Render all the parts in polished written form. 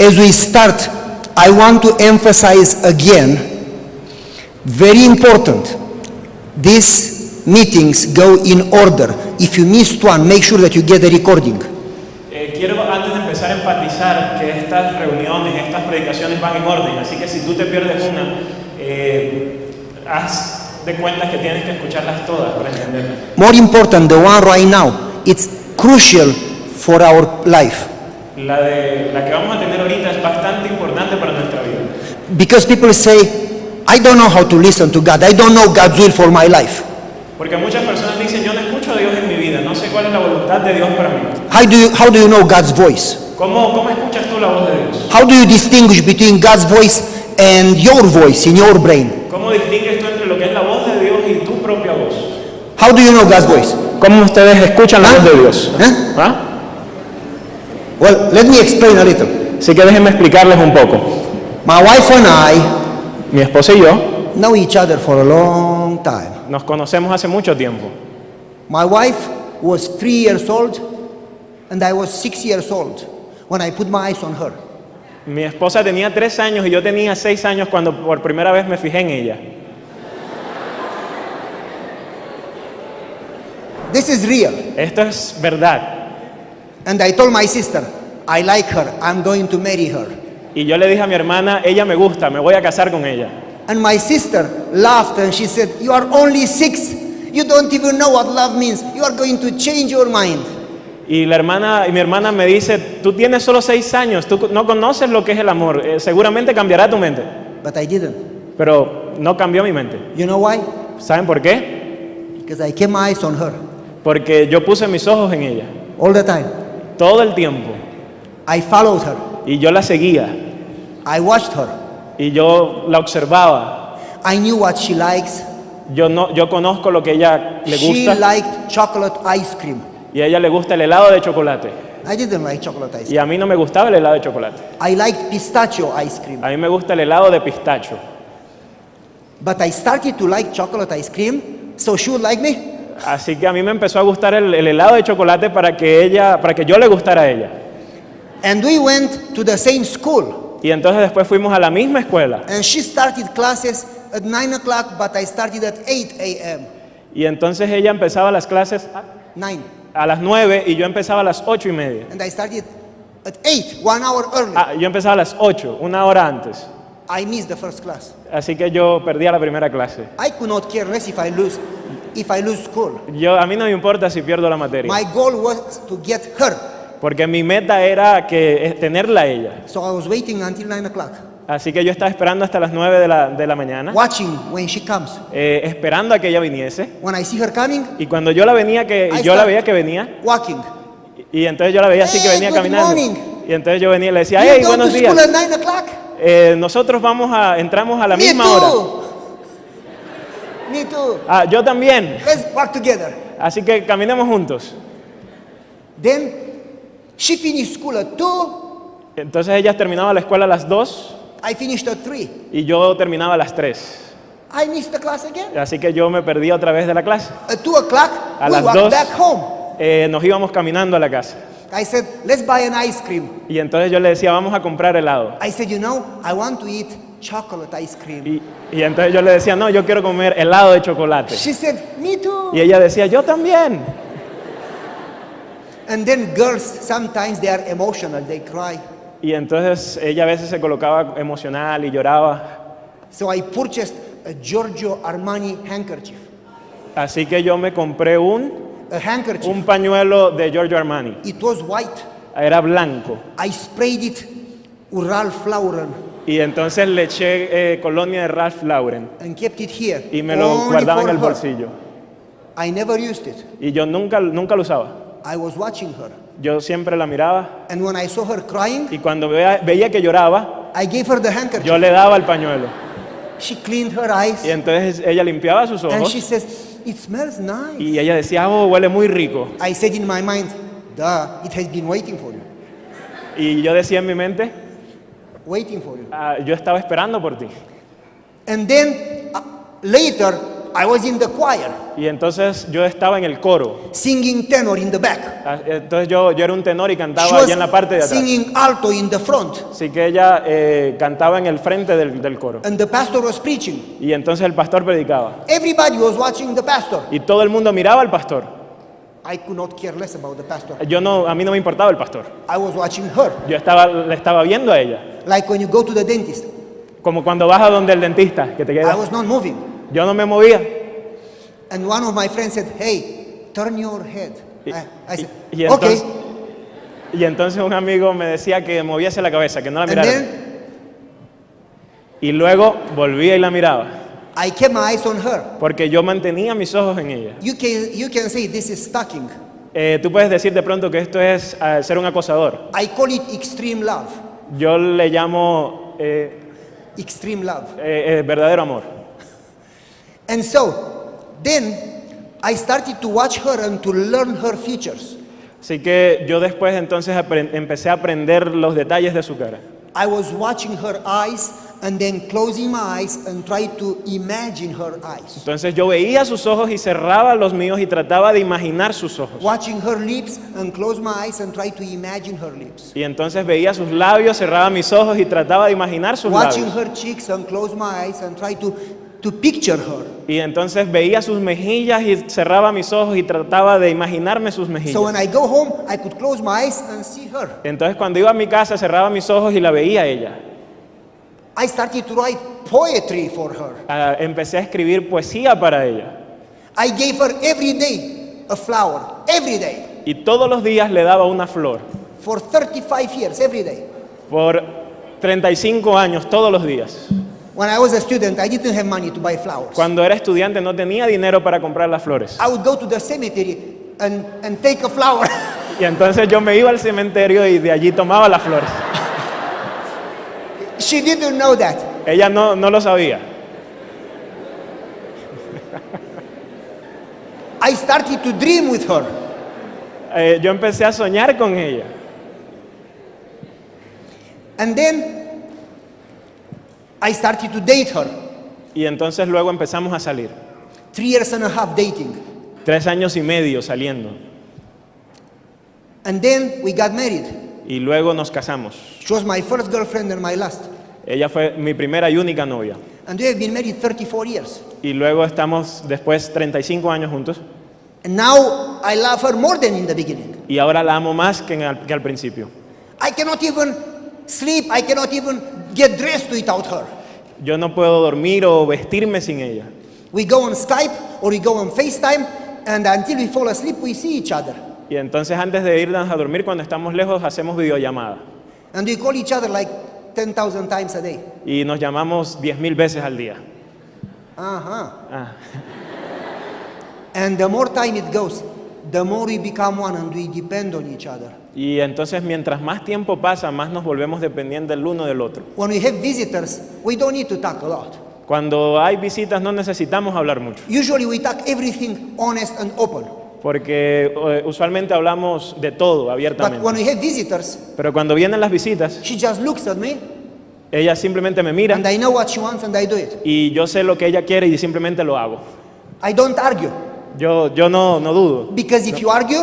as we start, I want to emphasize again, very important, these meetings go in order. If you missed one, make sure that you get the recording. Quiero antes de empezar a enfatizar que estas reuniones, estas predicaciones van en orden, así que si tú te pierdes una, haz de cuenta que tienes que escucharlas todas para entenderlas. More important, the one right now, it's crucial for our life. La que vamos a tener ahorita es bastante importante para nuestra vida. Because people say, I don't know how to listen to God. I don't know God's will for my life. Porque muchas personas dicen, yo no escucho a Dios en mi vida, no sé cuál es la voluntad de Dios para mí. How do you know God's voice? ¿Cómo escuchas tú la voz de Dios? How do you distinguish between God's voice and your voice in your brain? ¿Cómo distingues tú entre lo que es la voz de Dios y tu propia voz? How do you know God's voice? ¿Cómo ustedes escuchan la voz de Dios? ¿Ah? Well, let me explain a little. Así que déjenme explicarles un poco. My wife and I Mi esposa y yo know each other for a long time. nos conocemos hace mucho tiempo. My wife was 3 years old and I was 6 years old when I put my eyes on her. Mi esposa tenía 3 años y yo tenía 6 años cuando por primera vez me fijé en ella. This is real. Esto es verdad. And I told my sister, I like her, I'm going to marry her. Y yo le dije a mi hermana, ella me gusta, me voy a casar con ella. And my sister laughed and she said, you are only 6. You don't even know what love means. You are going to change your mind. Y mi hermana me dice, tú tienes solo 6 años, tú no conoces lo que es el amor, seguramente cambiará tu mente. But I didn't. Pero no cambió mi mente. You know why? ¿Saben por qué? Because I kept my eyes on her Porque yo puse mis ojos en ella, all the time. todo el tiempo. I followed her. Y yo la seguía, I watched her. y yo la observaba. I knew what she likes. Yo conozco lo que a ella le She gusta, liked chocolate ice cream. y a ella le gusta el helado de chocolate. I didn't like chocolate ice Y cream. a mí no me gustaba el helado de chocolate. I liked pistachio ice cream. A mí me gusta el helado de pistacho. But I started to like chocolate ice cream, so she would like me. Así que a mí me empezó a gustar el helado de chocolate para que yo le gustara a ella. And we went to the same school. Y entonces después fuimos a la misma escuela. And she started classes at 9 o'clock, but I started at 8 a.m. Y entonces ella empezaba las clases 9. a las 9 y yo empezaba a las 8:30. And I started at 8, 1 hour early. Yo empezaba a las 8, una hora antes. I missed the first class. Así que yo perdía la primera clase. I could not care less if I lose school. A mí no me importa si pierdo la materia. My goal was to get her. Porque mi meta era tenerla a ella. So I was waiting until 9 o'clock, Así que yo estaba esperando hasta las 9 de la mañana, watching when she comes. esperando a que ella viniese. When I see her coming, Y cuando yo la veía que venía, walking. y entonces yo la veía así que Hey, venía good caminando. morning. Y entonces yo venía y le decía, You hey, go buenos to días. school at 9 o'clock? Nosotros entramos a la Me misma too. hora. Me too. Yo también. Let's walk together. Así que caminemos juntos. Then she finished school at 2. Entonces ella terminaba la escuela a las 2 I finished at 3. y yo terminaba a las 3. I missed the class again. Así que yo me perdí otra vez de la clase. At 2 o'clock, A we las walked 2 back home. nos íbamos caminando a la casa. I said, let's buy an ice cream. Y entonces yo le decía, vamos a comprar helado. I said, you know, I want to eat chocolate ice cream. Y entonces yo le decía, no, yo quiero comer helado de chocolate. She said, me too. Y ella decía, yo también. And then girls, sometimes they are emotional, they cry. Y entonces ella a veces se colocaba emocional y lloraba. So I purchased a Giorgio Armani handkerchief. Así que yo me compré un A handkerchief. pañuelo de Giorgio Armani. It was white. Era blanco. I sprayed it with Ralph Lauren Y entonces le eché colonia de Ralph Lauren. and kept it here. Y me lo only guardaba en for el her. bolsillo. I never used it. Y yo nunca lo usaba. I was watching her. Yo siempre la miraba. And when I saw her crying, Y cuando veía que lloraba, I gave her the handkerchief. yo le daba el pañuelo. She cleaned her eyes. Y entonces ella limpiaba sus And ojos. she says, it smells nice. Y ella decía, oh, huele muy rico. I said in my mind, duh, it has been waiting for you. Y yo decía en mi mente, Waiting for you. yo estaba esperando por ti. And then later, I was in the choir, Y entonces yo estaba en el coro. singing tenor in the back. Entonces yo era un tenor y She cantaba was allá en la parte de atrás. singing alto in the front, Así que ella cantaba en el frente del coro. and the pastor was preaching. Y entonces el pastor predicaba. Everybody was watching the pastor. Y todo el mundo miraba al pastor. I could not care less about the pastor. A mí no me importaba el pastor. I was watching her, Le estaba viendo a ella. like when you go to the dentist. Como cuando vas a donde el dentista, que te I queda. was not moving. Yo no me movía. And one of my friends said, hey, turn your head. I said, Y okay. entonces, y entonces un amigo me decía que moviese la cabeza, que no la And mirara. then Y luego volvía y la miraba. I kept my eyes on her. Porque yo mantenía mis ojos en ella. You can say this is stalking. Tú puedes decir de pronto que esto es ser un acosador. I call it extreme love. Yo le llamo Extreme love. verdadero amor. And so, then I started to watch her and to learn her features. Así que yo después entonces empecé a aprender los detalles de su cara. I was watching her eyes and then closing my eyes and try to imagine her eyes. Entonces yo veía sus ojos y cerraba los míos y trataba de imaginar sus ojos. Watching her lips and close my eyes and try to imagine her lips. Y entonces veía sus labios, cerraba mis ojos y trataba de imaginar sus Watching labios. her cheeks and close my eyes and try to picture her. Y entonces veía sus mejillas y cerraba mis ojos y trataba de imaginarme sus So mejillas. when I go home, I could close my eyes and see her. Entonces cuando iba a mi casa cerraba mis ojos y la veía a ella. I started to write poetry for her. Empecé a escribir poesía para ella. I gave her every day a flower, every day, Y todos los días le daba una flor. for 35 years, every day. Por 35 años, todos los días. When I was a student, I didn't have money to buy flowers. Cuando era estudiante no tenía dinero para comprar las flores. I would go to the cemetery and take a flower. Y entonces yo me iba al cementerio y de allí tomaba las flores. She didn't know that. Ella no lo sabía. I started to dream with her. Yo empecé a soñar con ella. And then I started to date her. Y entonces luego empezamos a salir. 3 years and a half dating. 3 años y medio saliendo. And then we got married. Y luego nos casamos. She was my first girlfriend and my last. Ella fue mi primera y única novia. And we have been married 34 years. Y luego estamos después 35 años juntos. And now I love her more than in the beginning. Y ahora la amo más que al principio. I cannot even sleep. I cannot even get dressed without her. Yo no puedo dormir o vestirme sin ella. We go on Skype or we go on FaceTime, and until we fall asleep, we see each other. Y entonces antes de irnos a dormir cuando estamos lejos hacemos videollamada. And we call each other like 10,000 times a day. Y nos llamamos 10,000 veces al día. Uh-huh. Ah. And the more time it goes, the more we become one and we depend on each other. Y entonces mientras más tiempo pasa, más nos volvemos dependientes del uno del otro. When we have visitors, we don't need to talk a lot. Cuando hay visitas no necesitamos hablar mucho. Usually we talk everything honest and open. Porque usualmente hablamos de todo But when abiertamente. we have visitors, Pero cuando vienen las visitas, she just looks at me ella simplemente me mira and I know what she wants and I do it. y yo sé lo que ella quiere y simplemente lo hago. I don't argue. Yo no dudo. Because if you argue,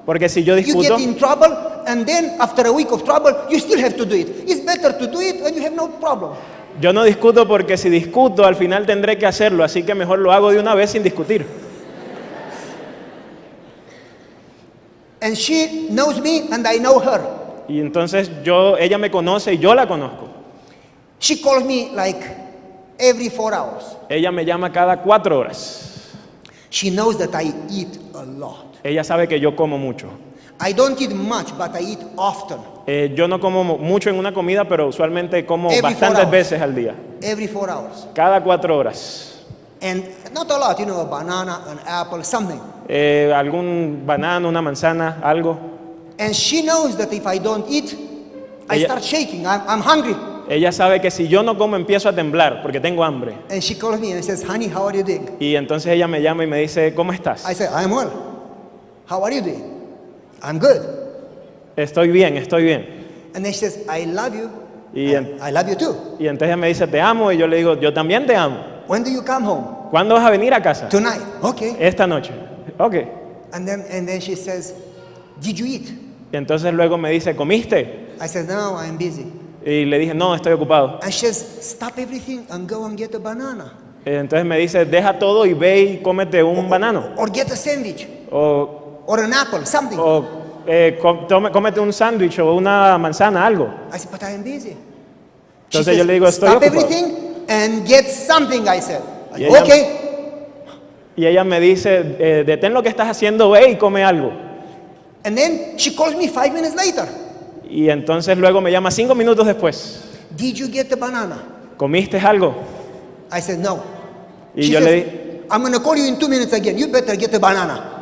Porque si yo you discuto, get in trouble, and then after a week of trouble, you still have to do it. It's better to do it and you have no problem. yo no discuto porque si discuto al final tendré que hacerlo, así que mejor lo hago de una vez sin discutir. And she knows me and I know her. Y entonces ella me conoce y yo la conozco. She calls me like every 4 hours. Ella me llama cada 4 horas. She knows that I eat a lot. Ella sabe que yo como mucho. I don't eat much, but I eat often. Yo no como mucho en una comida, pero usualmente como Every 4 bastantes hours. veces al día. Every 4 hours. Cada 4 horas. And not a lot, you know, a banana, an apple, something. Algún banano, una manzana, algo. And she knows that if I don't eat, I Ella- start shaking. I'm hungry. Ella sabe que si yo no como empiezo a temblar porque tengo hambre. And she calls me and says, honey, how are you doing? Y entonces ella me llama y me dice, ¿cómo estás? I say, I'm well. How are you doing? I'm good. Estoy bien, estoy bien. And then she says, I love you. Y, I love you too. y entonces ella me dice, te amo, y yo le digo, yo también te amo. When do you come home? ¿Cuándo vas a venir a casa? Tonight. Okay. Esta noche. Ok. And then she says, did you eat? Y entonces luego me dice, ¿comiste? I said, no, I'm busy. Y le dije, no, estoy ocupado. And she says, stop everything and go and get a banana. Entonces me dice, deja todo y ve y cómete un banano. Or get a sandwich. O, Or an apple, something. cómete un sándwich o una manzana, algo. I said, but I am busy. She Entonces yo says, le digo, estoy stop ocupado. everything and get something, I said. Y ella- Okay. Y ella me dice, detén lo que estás haciendo, ve y come algo. And then she calls me 5 minutes later. Y entonces luego me llama 5 minutos después. Did you get the banana? ¿Comiste algo? I said, no. Y She yo says, le di, I'm going to call you in 2 minutes again. You better get the banana.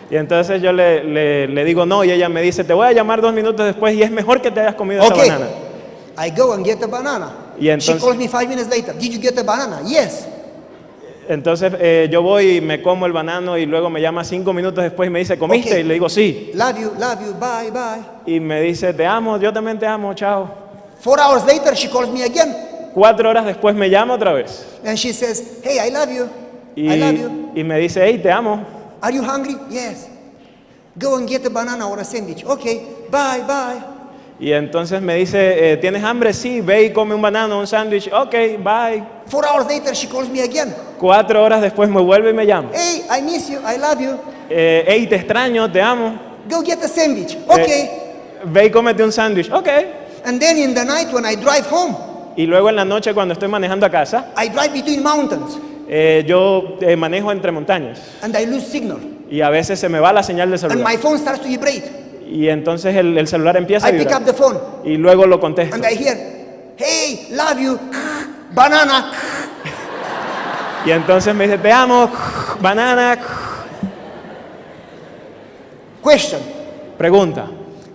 y entonces yo le digo no, y ella me dice, te voy a llamar 2 minutos después y es mejor que te hayas comido esa Okay. banana. I go and get the banana. Y entonces- She calls me 5 minutes later. Did you get the banana? Yes. Entonces yo voy y me como el banano y luego me llama 5 minutos después y me dice, ¿comiste? Ok. Y le digo, sí. Love you, bye, bye. Y me dice, te amo, yo también te amo, chao. 4 hours later, she calls me again. 4 horas después me llama otra vez. And she says, hey, I love you. Y, I love you. y me dice, hey, te amo. Are you hungry? Yes. Go and get a banana or a sandwich. Okay, bye, bye. Y entonces me dice, ¿tienes hambre? Sí, ve y come un banano, un sándwich. Ok, bye. 4 hours later, she calls me again. 4 horas después me vuelve y me llama. Hey, I miss you. I love you. Hey, te extraño, te amo. Go get a sandwich. Okay. Ve y cómete un sándwich. Ok. And then in the night when I drive home, Y luego en la noche cuando estoy manejando a casa, I drive between mountains yo manejo entre montañas. and I lose signal. Y a veces se me va la señal del And celular. my phone starts to vibrate. Y entonces el celular empieza a I pick up vibrar. the phone Y luego lo contesto. and I hear, hey, love you, banana. Y entonces me dice, te amo, banana. Question, Pregunta,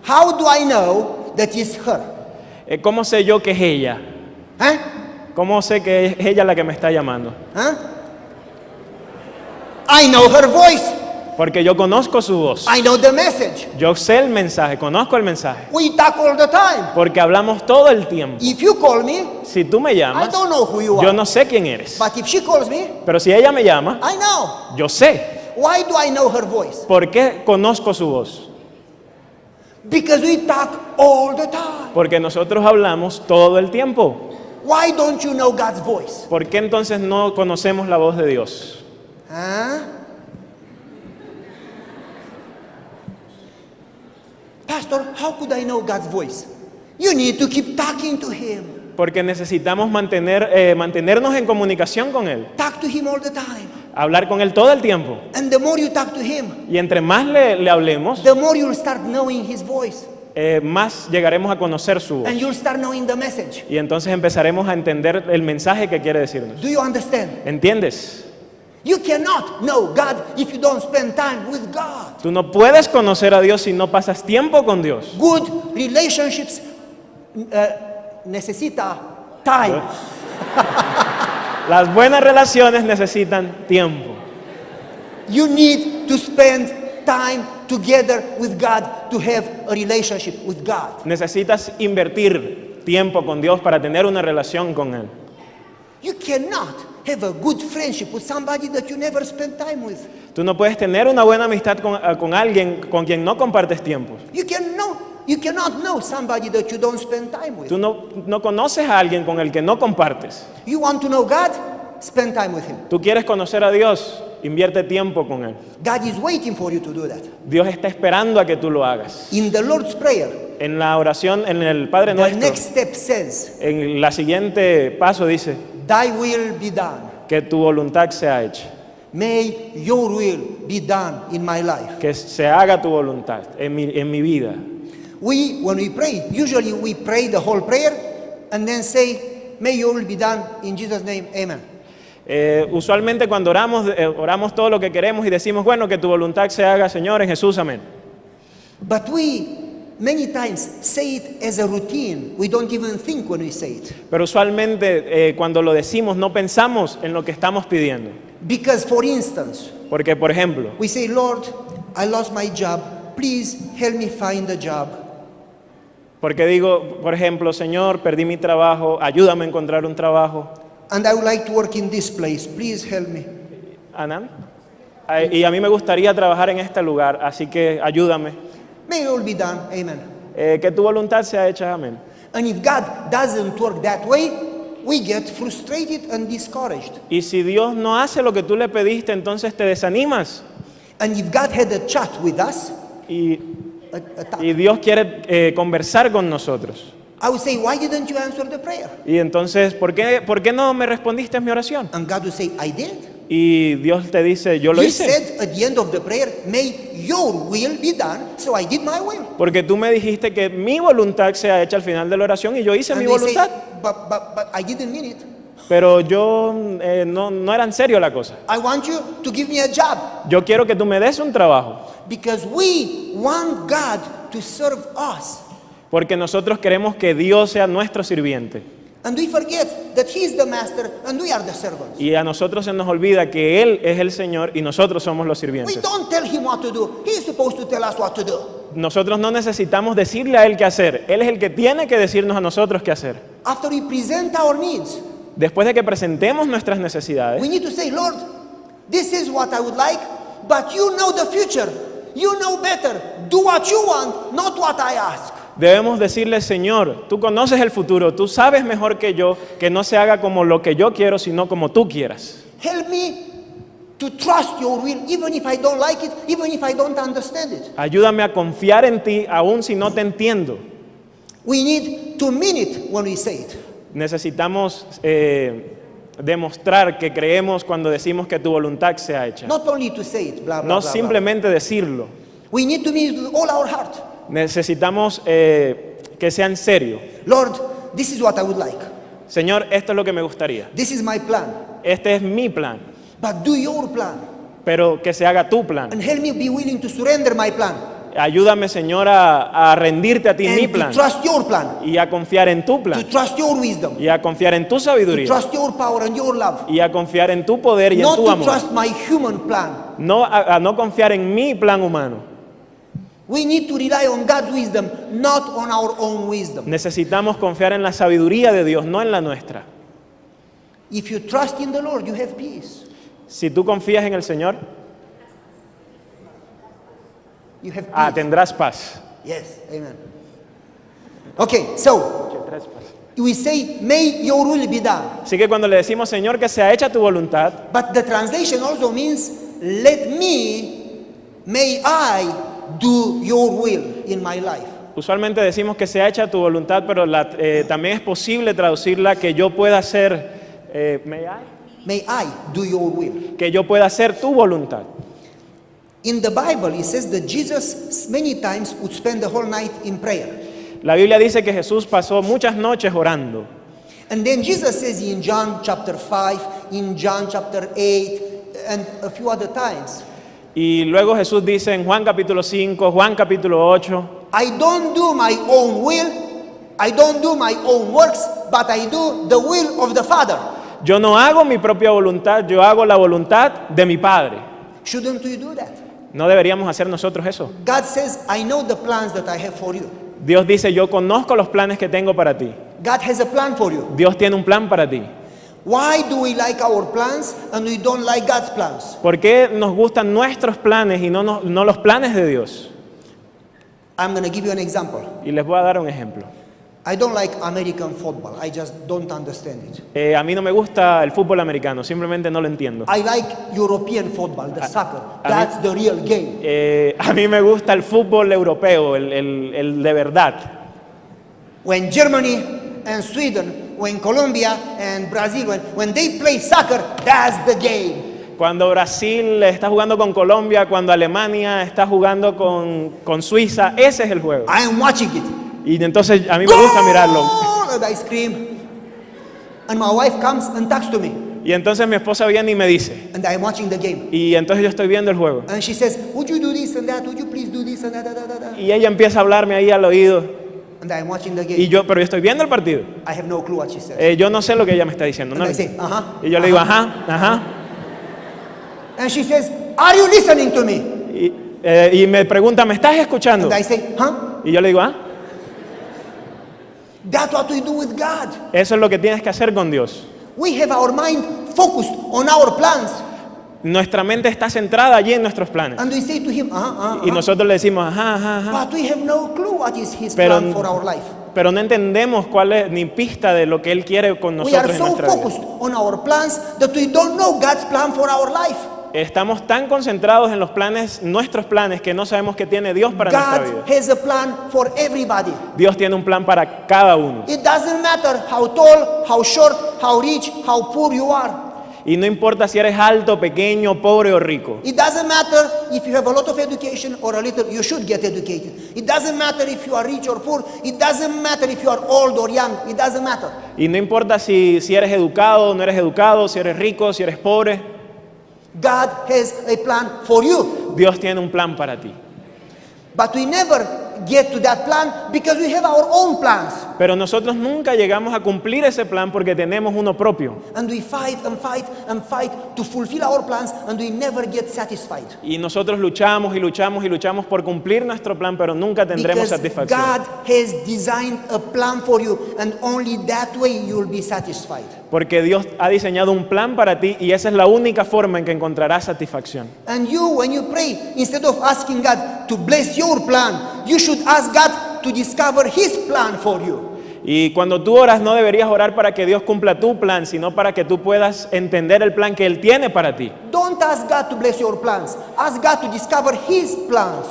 how do I know that it's her? ¿cómo sé yo que es ella? Huh? ¿Cómo sé que es ella la que me está llamando? Huh? I know her voice. Porque yo conozco su voz. I know the message. Yo sé el mensaje, conozco el mensaje. We talk all the time. Porque hablamos todo el tiempo. If you call me, Si tú me I llamas, don't know who you yo are. no sé quién eres. But if she calls me, Pero si ella me llama, I know. yo sé. Why do I know her voice? ¿Por qué conozco su voz? Because we talk all the time. Porque nosotros hablamos todo el tiempo. Why don't you know God's voice? ¿Por qué entonces no conocemos la voz de Dios? Huh? Pastor, how could I know God's voice? You need to keep talking to Him. Porque necesitamos mantenernos en comunicación con Él. Talk to Him all the time. Hablar con Él todo el tiempo. And the more you talk to Him, Y entre más le hablemos, the more you'll start knowing His voice. más llegaremos a conocer su voz. And you'll start knowing the message. Y entonces empezaremos a entender el mensaje que quiere decirnos. Do you understand? ¿Entiendes? You cannot know God if you don't spend time with God. Tú no puedes conocer a Dios si no pasas tiempo con Dios. Good relationships necesita time. Las buenas relaciones necesitan tiempo. You need to spend time together with God to have a relationship with God. Necesitas invertir tiempo con Dios para tener una relación con Él. You cannot have a good friendship with somebody that you never spend time with. Tú no puedes tener una buena amistad con alguien con quien no compartes tiempo. You cannot know somebody that you don't spend time with. Tú no conoces a alguien con el que no compartes. You want to know God? Spend time with Him. Tú quieres conocer a Dios, invierte tiempo con Él. God is waiting for you to do that. Dios está esperando a que tú lo hagas. In the Lord's Prayer, En la oración, en el Padre the Nuestro, next step says, en la siguiente paso dice, Thy will be done. que tu voluntad sea hecha. May your will be done in my life. Que se haga tu voluntad en mi vida. When we pray, usually we pray the whole prayer and then say, may your will be done in Jesus' name, amen. Usualmente cuando oramos todo lo que queremos y decimos, bueno, que tu voluntad se haga, Señor, en Jesús, amén. But we many times say it as a routine. We don't even think when we say it. Pero usualmente cuando lo decimos no pensamos en lo que estamos pidiendo. Because for instance, Porque, por ejemplo, we say, Lord, I lost my job. Please help me find a job. porque digo, por ejemplo, Señor, perdí mi trabajo, ayúdame a encontrar un trabajo. And I would like to work in this place. Please help me. Anan. Y a mí me gustaría trabajar en este lugar, así que ayúdame. May it all be done. Amen. Que tu voluntad sea hecha, amén. And if God doesn't work that way, we get frustrated and discouraged. Y si Dios no hace lo que tú le pediste, entonces te desanimas. And if God had a chat with us, Y a Y Dios quiere conversar con nosotros. I would say, why didn't you answer the prayer? Y entonces, ¿por qué no me respondiste en mi oración? And God would say, I did. Y Dios te dice, yo lo You hice. said at the end of the prayer, may your will be done, so I did my will. Porque tú me dijiste que mi voluntad sea hecha al final de la oración y yo hice And mi they say, voluntad. but I didn't mean it. Pero yo no era en serio la cosa. I want you to give me a job Yo quiero que tú me des un trabajo. because we want God to serve us. Porque nosotros queremos que Dios sea nuestro sirviente. And we forget that He is the master and we are the servants. Y a nosotros se nos olvida que Él es el Señor y nosotros somos los We sirvientes. don't tell Him what to do. He is supposed to tell us what to do. Nosotros no necesitamos decirle a Él qué hacer. Él es el que tiene que decirnos a nosotros qué hacer. After we present our needs, Después de que presentemos nuestras necesidades, we need to say, Lord, this is what I would like, but you know the future. You know better. Do what you want, not what I ask. debemos decirle, Señor, tú conoces el futuro, tú sabes mejor que yo, que no se haga como lo que yo quiero, sino como tú quieras. Help me to trust your will, even if I don't like it, even if I don't understand it. Ayúdame a confiar en ti, aun si no te entiendo. We need to mean it when we say it. Necesitamos demostrar que creemos cuando decimos que tu voluntad sea hecha. Not only to say it, blah, blah, No blah, blah. simplemente decirlo. We need to mean it with all our heart. Necesitamos que sea en serio. Lord, this is what I would like. Señor, esto es lo que me gustaría. This is my plan. Este es mi plan, But do your plan. pero que se haga tu plan. And help me be willing to surrender my plan. Ayúdame, Señor, a rendirte a ti mi And plan to trust your plan. y a confiar en tu To plan trust your wisdom. y a confiar en tu To sabiduría trust your power and your love. y a confiar en tu poder y en Not tu to amor. trust my human plan. No a no confiar en mi plan humano. We need to rely on God's wisdom, not on our own wisdom. Necesitamos confiar en la sabiduría de Dios, no en la nuestra. If you trust in the Lord, you have peace. Si tú confías en el Señor, You have peace. tendrás paz. Yes, amen. Okay, so we say, may your will be done. Así que cuando le decimos, Señor, que sea hecha tu voluntad, But the translation also means, may I do your will in my life. usualmente decimos que sea hecha tu voluntad, pero también es posible traducirla que yo pueda hacer, May I do your will. que yo pueda hacer tu voluntad. In the Bible, it says that Jesus many times would spend the whole night in prayer. La Biblia dice que Jesús pasó muchas noches orando. And then Jesus says in John chapter 5, in John chapter 8, and a few other times, Y luego Jesús dice en Juan capítulo 5, Juan capítulo 8, I don't do my own will, I don't do my own works, but I do the will of the Father. yo no hago mi propia voluntad, yo hago la voluntad de mi Padre. Shouldn't we do that? ¿No deberíamos hacer nosotros eso? God says, I know the plans that I have for you. Dios dice, yo conozco los planes que tengo para ti. God has a plan for you. Dios tiene un plan para ti. Why do we like our plans and we don't like God's plans? ¿Por qué nos gustan nuestros planes y no los planes de Dios? I'm going to give you an example. Y les voy a dar un ejemplo. I don't like American football. I just don't understand it. A mí no me gusta el fútbol americano, simplemente no lo entiendo. I like European football, the soccer. That's the real game. A mí me gusta el fútbol europeo, el de verdad. When Germany and Sweden, when Colombia and Brazil, when they play soccer, that's the game. Cuando Brasil está jugando con Colombia, cuando Alemania está jugando con Suiza, ese es el juego. I am watching it. Y entonces a mí me gusta mirarlo. Goal! And I scream. And my wife comes and talks to me. Y entonces mi esposa viene y me dice, And I'm watching the game. y entonces yo estoy viendo el juego. And she says, would you do this and that? Would you please do this and that? Da, da, da, da. Y ella empieza a hablarme ahí al oído. And I'm watching the Y game. pero yo estoy viendo el partido. I have no clue what she says. Yo no sé lo que ella me está diciendo. And ¿no? I say, uh-huh. Y yo le digo, ajá, ajá. And she says, are you listening to me? Y me pregunta, ¿me estás escuchando? And I say, huh? Y yo le digo, ah, That's what we do with God. eso es lo que tienes que hacer con Dios. We have our mind focused on our plans. Nuestra mente está centrada allí en nuestros planes. And we say to him, Y nosotros le decimos, ajá, ajá, ajá. But we have no clue what is his Pero- plan for our life. Pero no entendemos cuál es ni pista de lo que Él quiere con We are nosotros en so nuestra vida. focused on our plans that we don't know God's plan for our life. Estamos tan concentrados en los planes, nuestros planes, que no sabemos qué tiene Dios para nuestra vida. God has a plan for everybody. Dios tiene un plan para cada uno. It doesn't matter how tall, how short, how rich, how poor you are. Y no importa si eres alto, pequeño, pobre o rico. It doesn't matter if you have a lot of education or a little, you should get educated. It doesn't matter if you are rich or poor. It doesn't matter if you are old or young. It doesn't matter. Y no importa si eres educado o no eres educado, si eres rico, si eres pobre. God has a plan for you. Dios tiene un plan para ti. But we never get to that plan because we have our own plans. Pero nosotros nunca llegamos a cumplir ese plan porque tenemos uno propio. And we fight and fight and fight to fulfill our plans and we never get satisfied. Y nosotros luchamos y luchamos y luchamos por cumplir nuestro plan, pero nunca tendremos Because satisfacción. God has designed a plan for you and only that way you will be satisfied. Porque Dios ha diseñado un plan para ti y esa es la única forma en que encontrarás satisfacción. And you, when you pray, instead of asking God to bless your plan, you should ask God to discover His plan for you. Y cuando tú oras no deberías orar para que Dios cumpla tu plan, sino para que tú puedas entender el plan que Él tiene para ti. Don't ask God to bless your plans. Ask God to discover His plans.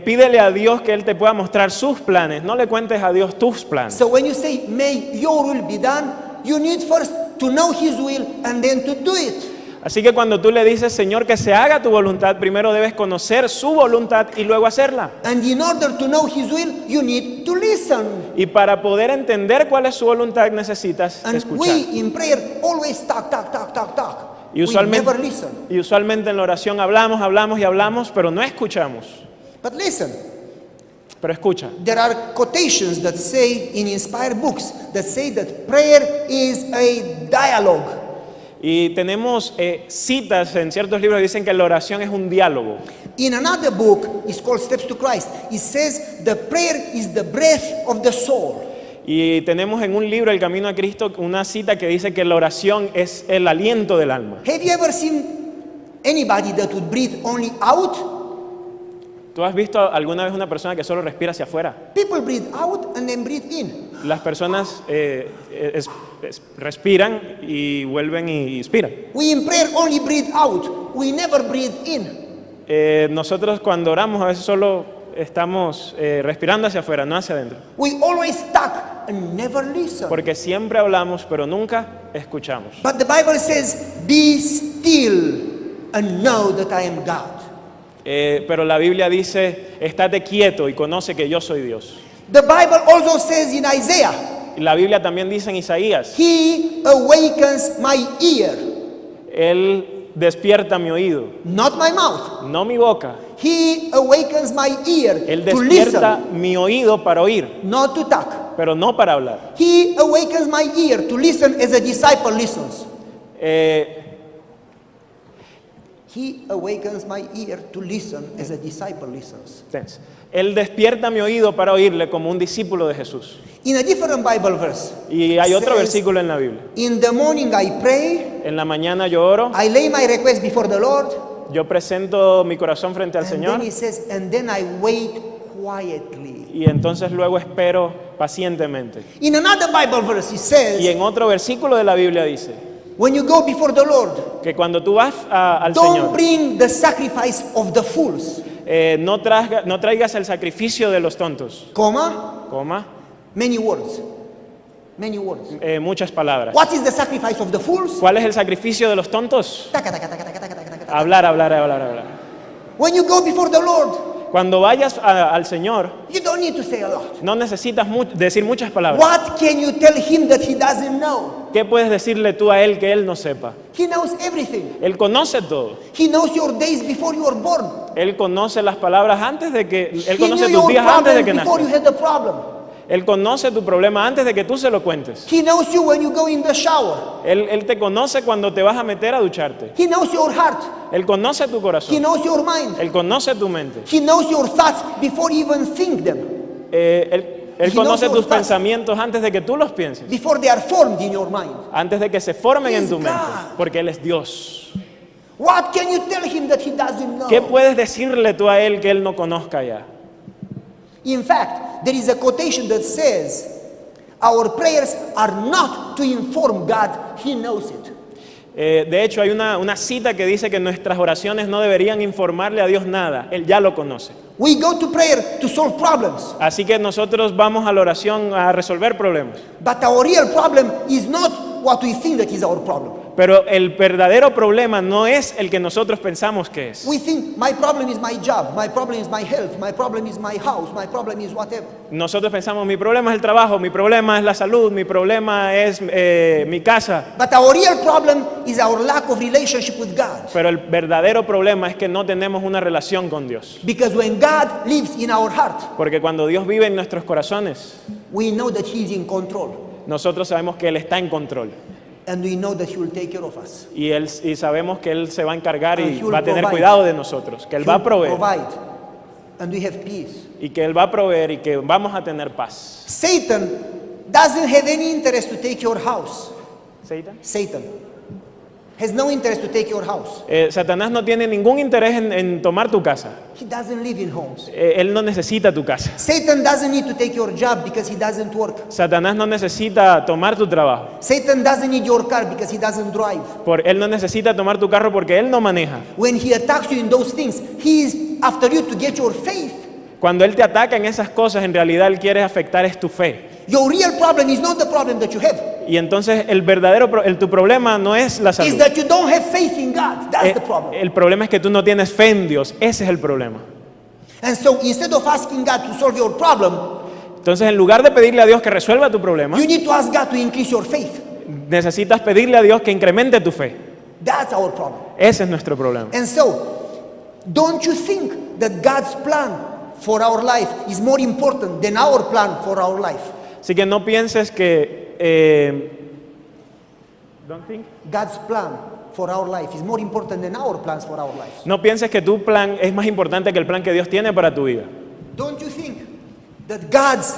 Pídele a Dios que Él te pueda mostrar sus planes, no le cuentes a Dios tus planes. So when you say, may your will be done, you need first to know His will and then to do it. Así que cuando tú le dices, Señor, que se haga tu voluntad, primero debes conocer su voluntad y luego hacerla. And in order to know His will, you need to listen. Y para poder entender cuál es su voluntad necesitas And escuchar. we in prayer always talk. Y We never listen. usualmente en la oración hablamos, pero no escuchamos. But listen, Pero escucha. there are quotations that say in inspired books that say that prayer is a dialogue. Y tenemos citas en ciertos libros que dicen que la oración es un diálogo. In another book, it's called Steps to Christ. It says the prayer is the breath of the soul. Y tenemos en un libro, El Camino a Cristo, una cita que dice que la oración es el aliento del alma. Have you ever seen anybody that would breathe only out? ¿Tú has visto alguna vez una persona que solo respira hacia afuera? People breathe out and then breathe in. Las personas respiran y vuelven y expiran. We in prayer only breathe out. We never breathe in. Nosotros cuando oramos a veces solo estamos respirando hacia afuera, no hacia adentro. We always talk and never listen. Porque siempre hablamos, pero nunca escuchamos. But the Bible says, be still and know that I am God. Pero la Biblia dice, estate quieto y conoce que yo soy Dios. The Bible also says in Isaiah, Y la Biblia también dice en Isaías, He awakens my ear, Él despierta mi oído, not my mouth. no mi boca. He awakens my ear Él to despierta listen, mi oído para oír, not to talk. pero no para hablar. He awakens my ear to listen as a disciple listens. He awakens my ear to listen as a disciple listens. Él despierta mi oído para oírle como un discípulo de Jesús. In a different Bible verse, Y hay otro says, versículo en la Biblia. in the morning I pray, En la mañana yo oro, I lay my request before the Lord, yo presento mi corazón frente al and Señor then he says, and then I wait quietly. y entonces luego espero pacientemente. In another Bible verse, he Y says, en otro versículo de la Biblia dice when you go before the Lord, que cuando tú vas al don't Señor, bring the sacrifice of the fools, no traigas el sacrificio de los tontos, comma, many words. muchas palabras. What is the sacrifice of the fools? ¿Cuál es el sacrificio de los tontos? Taca, taca, taca, taca, taca, taca, taca. Hablar. When you go before the Lord, Cuando vayas al Señor, you don't need to say a lot. no necesitas decir muchas palabras. What can you tell him that he doesn't know? ¿Qué puedes decirle tú a Él que Él no sepa? He knows everything. Él conoce todo. He knows your days before you were born. Él conoce las palabras antes de que... Él He knew conoce tus your días antes de problems que before you nazcas. had the problem. Él conoce tu problema antes de que tú se lo cuentes. He knows you when you go in the shower. Él te conoce cuando te vas a meter a ducharte. He knows your heart. Él conoce tu He corazón. knows your mind. Él conoce tu mente. He knows your thoughts before you even think them. Él Él He knows conoce your tus thoughts pensamientos antes de que tú los pienses, before they are formed in your mind. antes de que se formen He en is tu mente, God. porque Él es Dios. What can you tell him that he doesn't know? ¿Qué puedes decirle tú a Él que Él no conozca ya? In fact, there is a quotation that says, our prayers are not to inform God, he knows it. De hecho, hay una cita que dice que nuestras oraciones no deberían informarle a Dios nada, Él ya lo conoce. We go to prayer to solve problems, Así que nosotros vamos a la oración a resolver problemas. but our real problem is not what we think that is our problem. Pero el verdadero problema no es el que nosotros pensamos que es. We think my problem is my job, my problem is my health, my problem is my house, my problem is whatever. Nosotros pensamos, mi problema es el trabajo, mi problema es la salud, mi problema es mi casa. But our real problem is our lack of relationship with God. Pero el verdadero problema es que no tenemos una relación con Dios. Because when God lives in our heart, Porque cuando Dios vive en nuestros corazones, we know that he is in control. nosotros sabemos que Él está en control. And we know that he will take care of us. Y sabemos que Él se va a encargar And y he will va a tener provide. cuidado de nosotros, que Él va a He will proveer. provide. And we have peace. Y que Él va a proveer y que vamos a tener paz. Satan doesn't have any interest to take your house. Satan has no interest to take your house. Satanás no tiene ningún interés en tomar tu casa. He doesn't live in homes. Él no necesita tu casa. Satan doesn't need to take your job because he doesn't work. Satanás no necesita tomar tu trabajo. Satan doesn't need your car because he doesn't drive. Él no necesita tomar tu carro porque Él no maneja. When he attacks you in those things, he is after you to get your faith. Cuando Él te ataca en esas cosas, en realidad Él quiere afectar es tu fe. Your real problem is not the problem that you have. Y entonces tu problema no es la It's salud. that you don't have faith in God. That's the problem. El problema es que tú no tienes fe en Dios. Ese es el problema. And so instead of asking God to solve your problem, Entonces, en lugar de pedirle a Dios que resuelva tu problema, you need to ask God to increase your faith. necesitas pedirle a Dios que incremente tu fe. That's our problem. Ese es nuestro problema. And so, don't you think that God's plan for our life is more important than our plan for our life? Así que no pienses que... don't think. God's plan for our life is more important than our plans for our lives. No pienses que tu plan es más importante que el plan que Dios tiene para tu vida. Don't you think that God's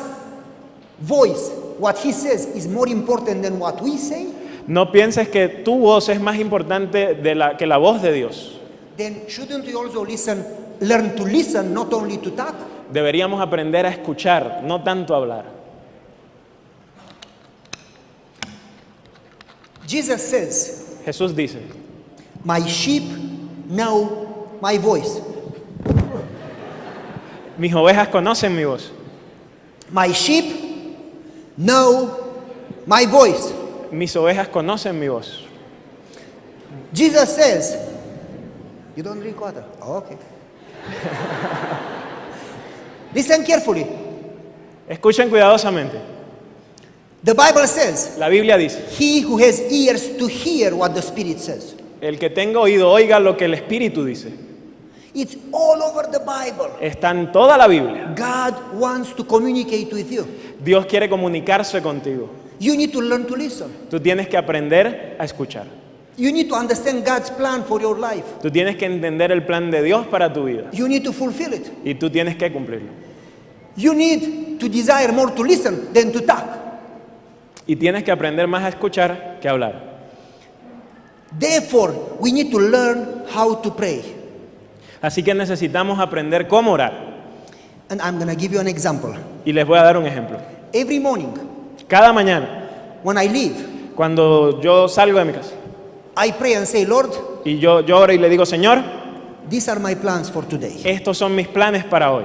voice, what He says, is more important than what we say? No pienses que tu voz es más importante que la voz de Dios. Then shouldn't we also learn to listen, not only to talk? Deberíamos aprender a escuchar, no tanto a hablar. Jesus says, Jesús dice, my sheep know my voice. mis ovejas conocen mi voz. My sheep know my voice. Mis ovejas conocen mi voz. Jesus says, you don't drink water? Oh, okay. Listen carefully. Escuchen cuidadosamente. The Bible says, La Biblia dice, he who has ears to hear what the Spirit says. el que tenga oído oiga lo que el Espíritu dice. It's all over the Bible. Está en toda la Biblia. God wants to communicate with you. Dios quiere comunicarse contigo. You need to learn to listen. Tú tienes que aprender a escuchar. You need to understand God's plan for your life. Tú tienes que entender el plan de Dios para tu vida. You need to fulfill it. Y tú tienes que cumplirlo. You need to desire more to listen than to talk. Y tienes que aprender más a escuchar que a hablar. Therefore, we need to learn how to pray. Así que necesitamos aprender cómo orar. And I'm going to give you an example. Y les voy a dar un ejemplo. Every morning, Cada mañana, when I leave, cuando yo salgo de mi casa, I pray and say, Lord, y yo oro y le digo, Señor, these are my plans for today. estos son mis planes para hoy.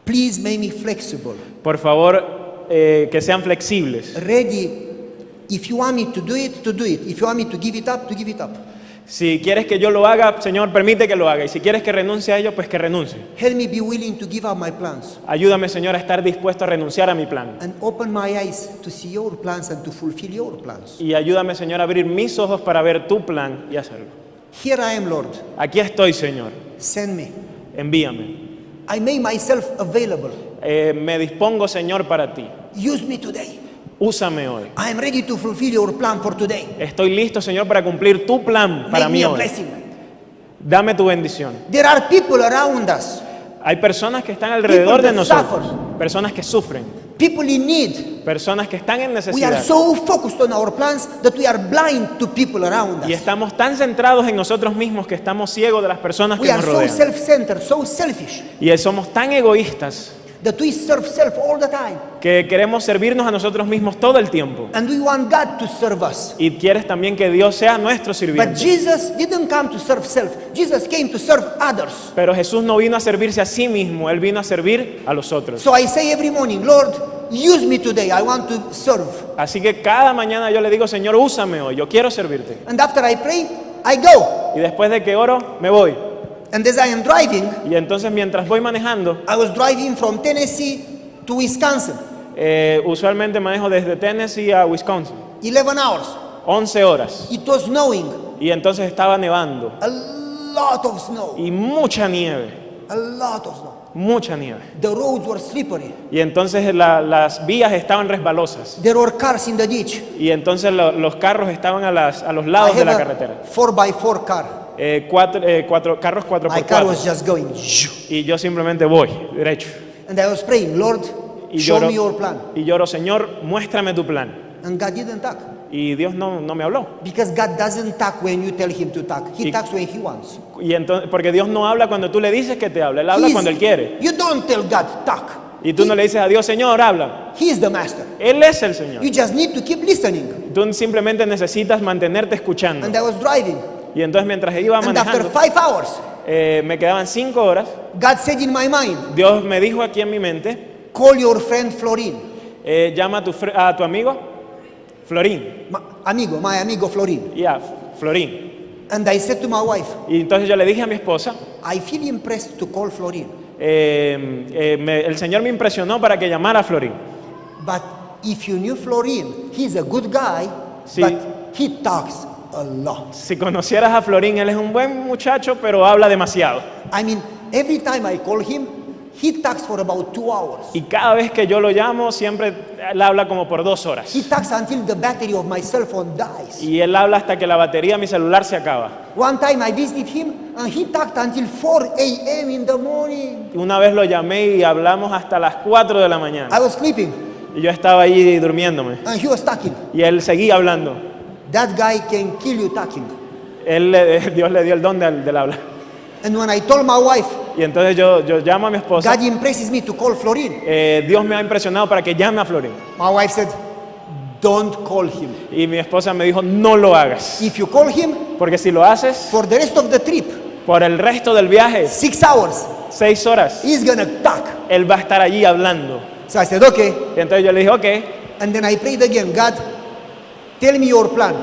Please make me flexible, Por favor, que sean flexibles. ready. If you want me to do it, to do it. If you want me to give it up, to give it up. Si quieres que yo lo haga, Señor, permite que lo haga. Y si quieres que renuncie a ello, pues que renuncie. Help me be willing to give up my plans Ayúdame, Señor, a estar dispuesto a renunciar a mi plan. and open my eyes to see your plans and to fulfill your plans. Y ayúdame, Señor, a abrir mis ojos para ver tu plan y hacerlo. Here I am, Lord. Aquí estoy, Señor. Send me. Envíame. I make myself available. Me dispongo, Señor, para ti. Use me today. Úsame hoy. I am ready to fulfill your plan for today. Estoy listo, Señor, para cumplir tu plan para Make mí me a hoy. blessing. Dame tu bendición. There are people around us Hay personas que están alrededor People de that nosotros. suffer. personas que sufren, people in need. personas que están en We are necesidad. so focused on our plans that we are blind to people around Y us. estamos tan centrados en nosotros mismos que estamos ciegos de las personas We que are nos so rodean. self-centered, so selfish, Y somos tan egoístas that we serve self all the time. que queremos servirnos a nosotros mismos todo el tiempo. And we want God to serve us. Y quieres también que Dios sea nuestro But sirviente. Jesus didn't come to serve self. Jesus came to serve others. Pero Jesús no vino a servirse a sí mismo, Él vino a servir a los otros. So I say every morning, Lord, use me today. I want to serve. Así que cada mañana yo le digo, Señor, úsame hoy, yo quiero servirte. And after I pray, I go. Y después de que oro, me voy. And as I am driving, Y entonces mientras voy manejando, I was driving from Tennessee to Wisconsin, usualmente manejo desde Tennessee a Wisconsin, 11 hours. 11 horas. It was snowing, Y entonces estaba nevando a lot of snow, y mucha nieve, a lot of snow. mucha nieve. The roads were slippery. Y entonces las vías estaban resbalosas. There were cars in the ditch. Y entonces los carros estaban a los I lados de la have carretera. a 4x4 car. Carros My car 4x4. was just going. Y yo simplemente voy, derecho. And I was praying, Lord, Y show lloro, me your plan. y lloro, Señor, muéstrame tu plan. And God didn't talk. Y Dios no me habló. Because God doesn't talk when you tell him to talk. He Y- talks when he wants. Y entonces, porque Dios no habla cuando tú le dices que te habla, Él habla He's- cuando Él quiere. You don't tell God, talk. Y tú no le dices a Dios, Señor, habla. He is the master. Él es el Señor. You just need to keep listening. Tú simplemente necesitas mantenerte escuchando. And I was driving. Y entonces mientras iba And after manejando, 5 hours, me quedaban 5 horas. God said in my mind, Dios me dijo aquí en mi mente, call your friend Florin. llama a tu amigo, Florín. My amigo Florin. Ya, Florín. And I said to my wife, Y entonces yo le dije a mi esposa, I feel impressed to call Florin. el Señor me impresionó para que llamara a Florín. But if you knew Florin, he's a good guy, Sí. but he talks a lot. Si conocieras a Florín, él es un buen muchacho, pero habla demasiado. I mean, every time I call him, he talks for about 2 hours. Y cada vez que yo lo llamo, siempre él habla como por 2 horas. He talks until the battery of my cell phone dies. Y él habla hasta que la batería de mi celular se acaba. One time I visited him and he talked until 4 a.m. in the morning. Y una vez lo llamé y hablamos hasta las 4 de la I mañana. was sleeping Y yo estaba allí durmiéndome. and he was talking. Y él seguía hablando. That guy can kill you talking. Dios le dio el don del habla. And when I told my wife, Y entonces yo llamo a mi esposa. God impresses me to call Florin, Dios me ha impresionado para que llame a Florín. my wife said, don't call him. Y mi esposa me dijo, no lo hagas. If you call him, Porque si lo haces, for the rest of the trip, por el resto del viaje, 6 hours, 6 horas, he's gonna talk. él va a estar allí hablando. So I said, okay. Y entonces yo le dije, ok. And then I prayed again, God, tell me your plan.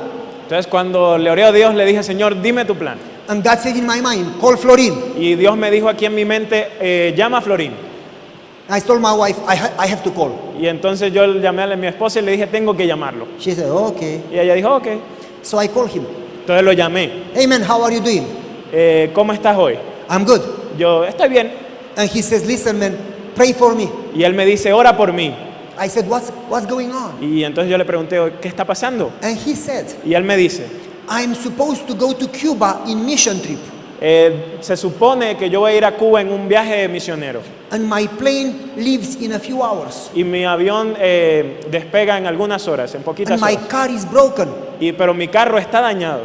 Entonces cuando le oré a Dios, le dije, Señor, dime tu plan. And God said in my mind, call Florin. Y Dios me dijo aquí en mi mente, llama a Florín. I told my wife, I have to call. Y entonces yo llamé a mi esposa y le dije, tengo que llamarlo. She said, okay. Y ella dijo, ok. So I called him. Entonces lo llamé. Hey man, how are you doing? ¿Cómo estás hoy? I'm good. Yo, estoy bien. And he says, listen man, pray for me. Y él me dice, ora por mí. I said, what's going on? Y entonces yo le pregunté, ¿qué está pasando? And he said, Y él me dice, I'm supposed to go to Cuba in mission trip. se supone que yo voy a ir a Cuba en un viaje misionero. And my plane leaves in a few hours. Y mi avión despega en algunas horas, en poquitas And my horas. car is broken. Pero mi carro está dañado.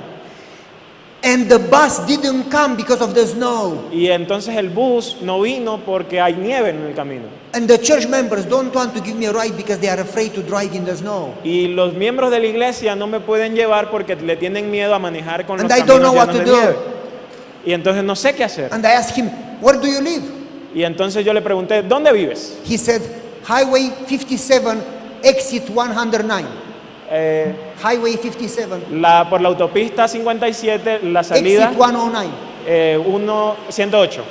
And the bus didn't come because of the snow. Y entonces el bus no vino porque hay nieve en el camino. And the church members don't want to give me a ride because they are afraid to drive in the snow. Y los miembros de la iglesia no me pueden llevar porque le tienen miedo a manejar con los And I don't caminos know what llenos to de do. nieve. Y entonces no sé qué hacer. And I asked him, where do you live? Y entonces yo le pregunté, ¿dónde vives? He said, Highway 57, exit 109. Highway 57, Por la autopista 57, la salida exit 109. 108.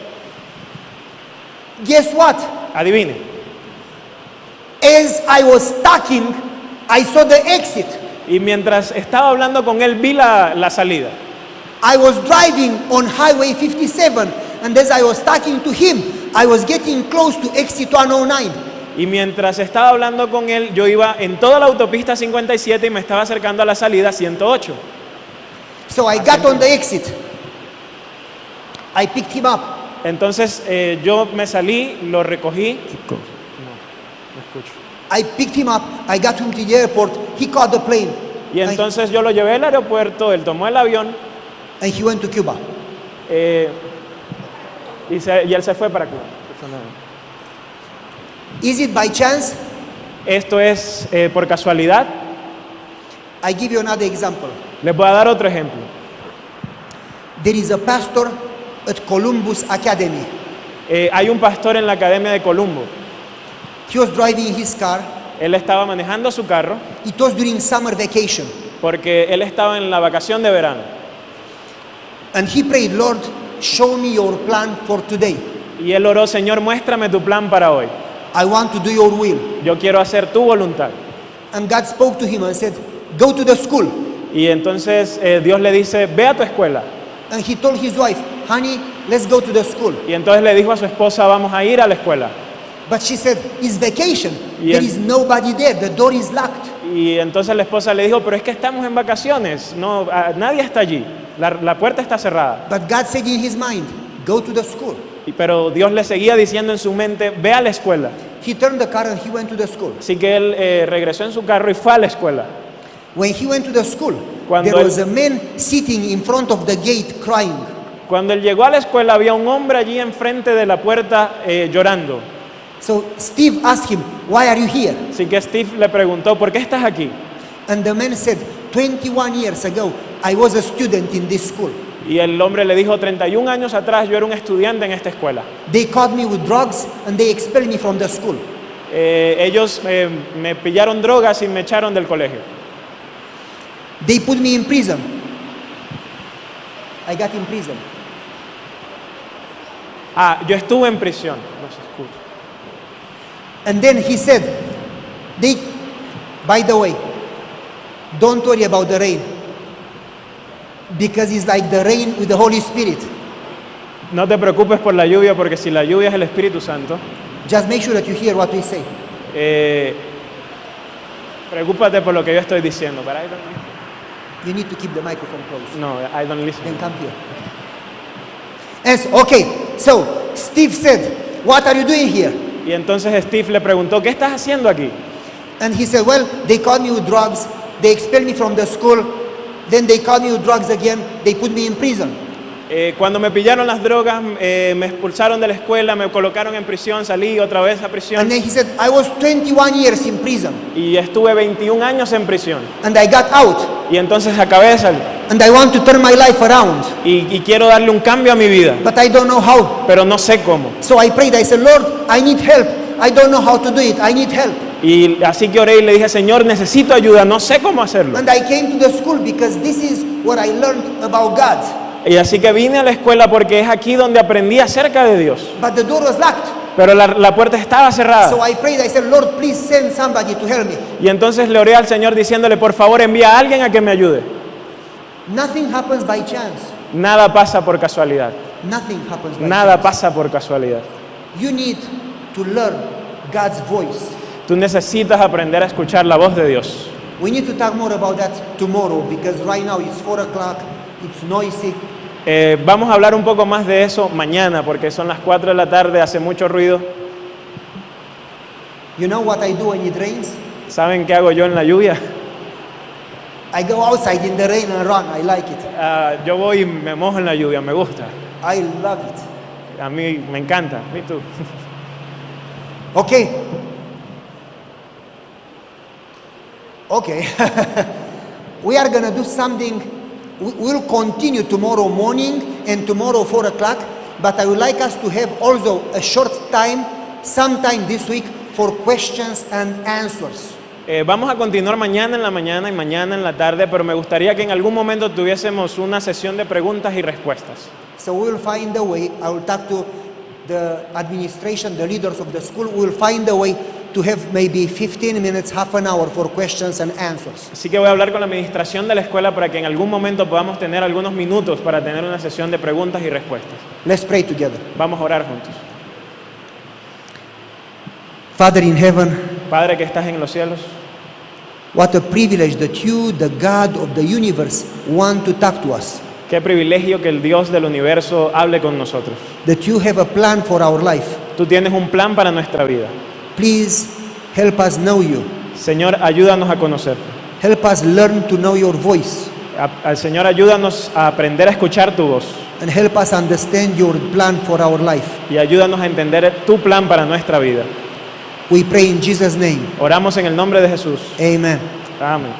Guess what? Adivine. As I was talking, I saw the exit. Y mientras estaba hablando con él, vi la salida. I was driving on Highway 57, and as I was talking to him, I was getting close to exit 109. Y mientras estaba hablando con él, yo iba en toda la autopista 57 y me estaba acercando a la salida 108. So I got on the exit. I picked him up. Entonces yo me salí, lo recogí escucho. I picked him up, I got him to the airport, he caught the plane, Y entonces yo lo llevé al aeropuerto, él tomó el avión and he went to Cuba. y él se fue para Cuba. Is it by chance? Esto es por casualidad. I give you another example. Les voy a dar otro ejemplo. There is a pastor at Columbus Academy. Hay un pastor en la Academia de Columbo. He was driving his car. Él estaba manejando su carro It was during summer vacation. porque él estaba en la vacación de verano. And he prayed, Lord, show me your plan for today. Y él oró, Señor, muéstrame tu plan para hoy. I want to do your will. Yo quiero hacer tu voluntad. And God spoke to him and said, go to the school. Y entonces Dios le dice, ve a tu escuela. And he told his wife, honey, let's go to the school. Y entonces le dijo a su esposa, vamos a ir a la escuela. But she said, it's vacation. Y There él- is nobody there. The door is locked. Y entonces la esposa le dijo, pero es que estamos en vacaciones, no, nadie está allí, la puerta está cerrada. But God said in his mind, go to the school. Pero Dios le seguía diciendo en su mente, ve a la escuela. He turned the car and he went to the school. Así que él regresó en su carro y fue a la escuela. When he went to the school, Cuando there él- was a man sitting in front of the gate crying. Cuando él llegó a la escuela había un hombre allí enfrente de la puerta llorando. So Steve asked him, why are you here? Así que Steve le preguntó, ¿por qué estás aquí? And the man said, 21 years ago, I was a student in this school. Y el hombre le dijo, 31 años atrás yo era un estudiante en esta escuela. They caught me with drugs and they expelled me from the school. Ellos me pillaron drogas y me echaron del colegio. They put me in prison. I got in prison. Yo estuve en prisión. No se escucha. And then he said, by the way, don't worry about the rain. Because it's like the rain with the Holy Spirit. No te preocupes por la lluvia, porque si la lluvia es el Espíritu Santo, Just make sure that you hear what we say. preocúpate por lo que yo estoy diciendo. But I don't, You need to keep the microphone close. no, I don't listen. Then come here. Okay, so Steve said, what are you doing here? Y entonces Steve le preguntó, ¿qué estás haciendo aquí? And he said, well, they caught me with drugs. They expelled me from the school. Then they caught me with drugs again. They put me in prison. Cuando me pillaron las drogas, me expulsaron de la escuela, me colocaron en prisión, salí otra vez a prisión And then he said, I was 21 years in prison. y estuve 21 años en prisión. And I got out. Y entonces acabé de salir And I want to turn my life around. y quiero darle un cambio a mi vida, But I don't know how. pero no sé cómo. So I prayed. I said, Lord, I need help. I don't know how to do it. I need help. Y así que oré y le dije, Señor, necesito ayuda, no sé cómo hacerlo. And I came to the school because this is what I learned about God. Y así que vine a la escuela porque es aquí donde aprendí acerca de Dios. But the door was locked. Pero la puerta estaba cerrada. So I prayed. I said, Lord, please send somebody to help me. Y entonces le oré al Señor diciéndole, por favor, envía a alguien a que me ayude. Nothing happens by chance. Nada pasa por casualidad. Nothing happens by Nada chance. pasa por casualidad. You need to learn God's voice. Tú necesitas aprender a escuchar la voz de Dios. We need to talk more about that tomorrow because right now it's 4 o'clock. It's noisy. Vamos a hablar un poco más de eso mañana porque son las 4 de la tarde, hace mucho ruido. You know what I do when it rains? ¿Saben qué hago yo en la lluvia? I go outside in the rain and run. I like it. Yo voy y me mojo en la lluvia, me gusta. I love it. A mí me encanta. ¿Y tú? Okay. Okay. We are going to do something. We'll continue tomorrow morning and tomorrow 4 o'clock. But I would like us to have also a short time, sometime this week, for questions and answers. Vamos a continuar mañana en la mañana y mañana en la tarde, pero me gustaría que en algún momento tuviésemos una sesión de preguntas y respuestas. So we will find a way. I will talk to the administration, the leaders of the school. We will find a way to have maybe 15 minutes, half an hour for questions and answers. Así que voy a hablar con la administración de la escuela para que en algún momento podamos tener algunos minutos para tener una sesión de preguntas y respuestas. Let's pray together. Vamos a orar juntos. Father in heaven, Padre que estás en los cielos, what a privilege that you, the God of the universe, want to talk to us. qué privilegio que el Dios del universo hable con nosotros. That you have a plan for our life. Tú tienes un plan para nuestra vida. Please Help us know you. Señor, ayúdanos a conocerte. Help us learn to know your voice. Al Señor, ayúdanos a aprender a escuchar tu voz. And help us understand your plan for our life. Y ayúdanos a entender tu plan para nuestra vida. We pray in Jesus' name. Oramos en el nombre de Jesús. Amen. Amén.